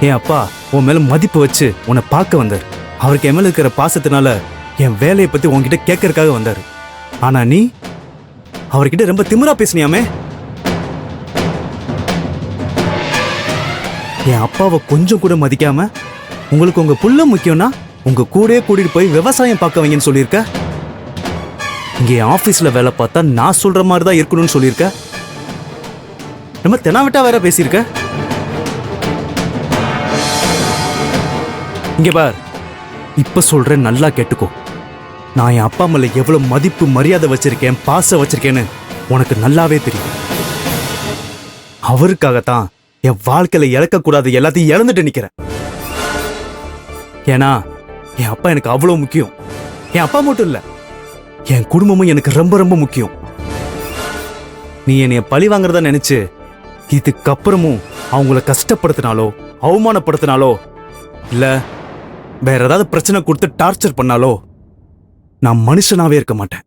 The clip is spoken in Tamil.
என் அப்பா உன் மேல மதிப்பு வச்சு உன்னை பார்க்க வந்தார். அவருக்கு என் மேல இருக்கிற பாசத்தினால என் வேலையை பத்தி உன்கிட்ட கேட்கறதுக்காக வந்தாரு. ஆனா நீ அவர்கிட்ட ரொம்ப திமிரா பேசினியாமே. என் அப்பாவை கொஞ்சம் கூட மதிக்காம உங்களுக்கு உங்க புள்ள முக்கியம்னா உங்க கூடயே கூட்டிட்டு போய் விவசாயம் பார்க்க வைங்கன்னு சொல்லியிருக்க. இங்க ஆபீஸ்ல வேலை பார்த்தா நான் சொல்ற மாதிரி தான் இருக்கணும்னு சொல்லியிருக்க. நம்ம தெனாவட்டா வேற பேசியிருக்க. இங்க பார், இப்ப சொல்றேன், நல்லா கேட்டுக்கோ. நான் என் அப்பா மேல எவ்வளவு மதிப்பு மரியாதை வச்சிருக்கேன், பாசம் வச்சிருக்கேன்னு உனக்கு நல்லாவே தெரியும். அவருக்காகத்தான் என் வாழ்க்கையில இழக்கக்கூடாது எல்லாத்தையும் இழந்துட்டு நிக்கிறேன். ஏன்னா என் அப்பா எனக்கு அவ்வளவு முக்கியம். என் அப்பா மட்டும் இல்ல, என் குடும்பமும் எனக்கு ரொம்ப ரொம்ப முக்கியம். நீ என்னைய பழி வாங்குறதா நினைச்சு இதுக்கப்புறமும் அவங்கள கஷ்டப்படுத்தினாலோ அவமானப்படுத்தினாலோ இல்ல வேற ஏதாவது பிரச்சனை கொடுத்து டார்ச்சர் பண்ணாலோ நான் மனுஷனாவே இருக்க மாட்டேன்.